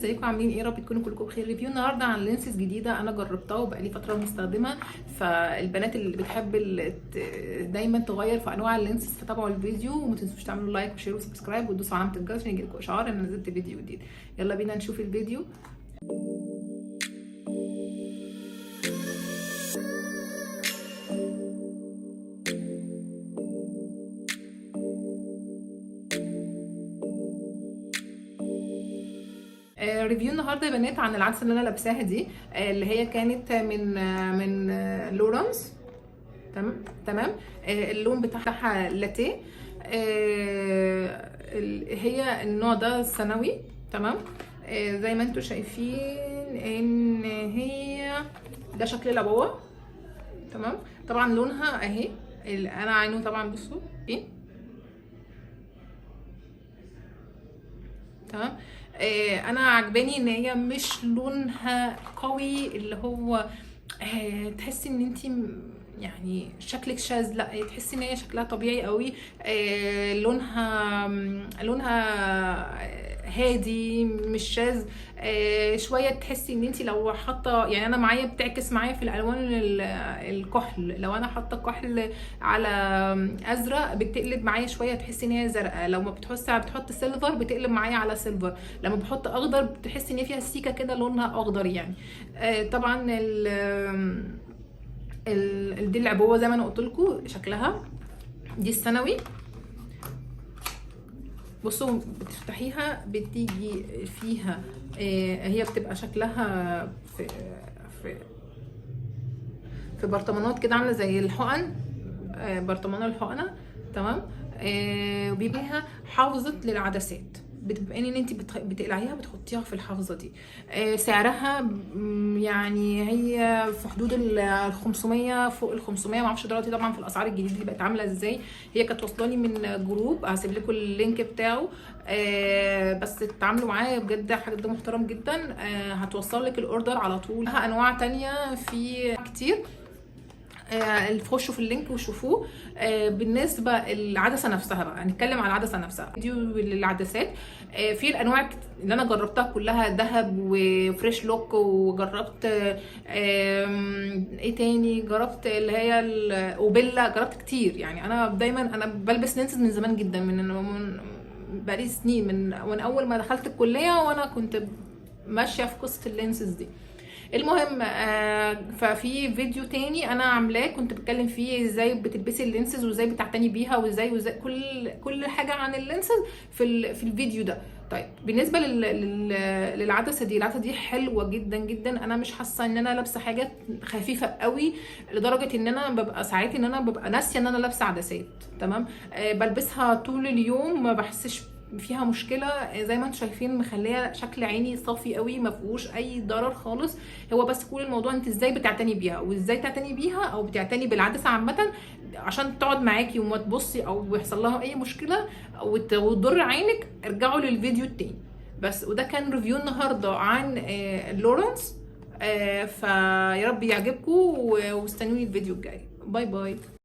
ازيكم عاملين ايه؟ يا رب تكونوا كلكم بخير. ريفيو النهارده عن لينسز جديده انا جربتها وبقالي فتره مستخدمه. فالبنات اللي بتحب دايما تغير في انواع اللينسز فتابعوا الفيديو، وما تنسوش تعملوا لايك وشير وسبسكرايب وتدوسوا علامه الجرس عشان يجيلكم اشعار ان نزلت فيديو جديد. يلا بينا نشوف الفيديو. ريفيو النهارده يا بنات عن العدسه اللي انا لابساها دي، اللي هي كانت من لورانس. تمام. اللون بتاعها لاتيه. هي النوع ده ثانوي. تمام. زي ما انتم شايفين ان هي ده شكل العبوه. تمام. طبعا لونها اهي، انا عينه طبعا بصوا ايه. تمام. انا عجباني ان هي مش لونها قوي، اللي هو تحسي ان انتي يعني شكلك شاذ، لا تحسي ان هي شكلها طبيعي قوي. لونها هادي مش شاذ. شويه تحسي ان انتي لو حاطه، يعني انا معايا بتعكس معايا في الالوان الكحل، لو انا حاطه كحل على ازرق بتقلب معايا شويه تحسي ان هي زرقاء، لو ما بتحط سيلفر بتقلب معايا على سيلفر، لما بحط اخضر بتحسي ان هي فيها سيكه كده لونها اخضر يعني. طبعا دي العبوه زي ما انا قلت لكم شكلها. دي الثانوي. بصوا بتفتحيها بتيجي فيها هي بتبقى شكلها في في برطمانات كده عامله زي الحقن، برطمان الحقنه. تمام. وبيبقى حافظه للعدسات، بتبقى ان انت بتقلعيها بتحطيها في الحافظه دي. سعرها يعني هي في حدود ال 500، فوق ال 500. ما اعرفش دلوقتي طبعا في الاسعار الجديده دي بقت عامله ازاي. هي كانت واصلاني من جروب، هسيب لكم اللينك بتاعه. بس اتعاملوا معايا بجد، حاجه ده محترم جدا. هتوصل لك الاوردر على طول. انواع تانية في كتير، خشوا في اللينك وشوفوه. بالنسبه للعدسه نفسها بقى هنتكلم على العدسه نفسها. فيديو للعدسات. في الانواع اللي انا جربتها كلها ذهب وفريش لوك، وجربت ايه تاني، جربت اللي هي الاوبيلا، جربت كتير يعني. انا دايما انا بلبس لينسز من زمان جدا، من بقالي سنين، من اول ما دخلت الكليه وانا كنت ماشيه في قصه اللينسز دي. المهم ففي فيديو تاني انا عاملاه كنت بتكلم فيه ازاي بتلبسي اللينسز وازاي بتعتني بيها وازاي كل حاجه عن اللينسز في الفيديو ده. طيب بالنسبه للعدسه دي، العدسه دي حلوه جدا جدا. انا مش حاسه ان انا لابسه حاجات خفيفه قوي لدرجه ان انا ببقى ساعات ان انا ببقى ناسيه ان انا لابسه عدسات. تمام. بلبسها طول اليوم ما بحسش فيها مشكله. زي ما انتم شايفين مخليه شكل عيني صافي قوي، ما فيهوش اي ضرر خالص. هو بس كل الموضوع انت ازاي بتعتني بيها، وازاي تعتني بيها او بتعتني بالعدسه عامه عشان تقعد معاكي وما تبصي او يحصل لها اي مشكله وتضر عينك. ارجعوا للفيديو التاني بس. وده كان ريفيو النهارده عن لورانس. فيا رب يعجبكم واستنوني الفيديو الجاي. باي باي.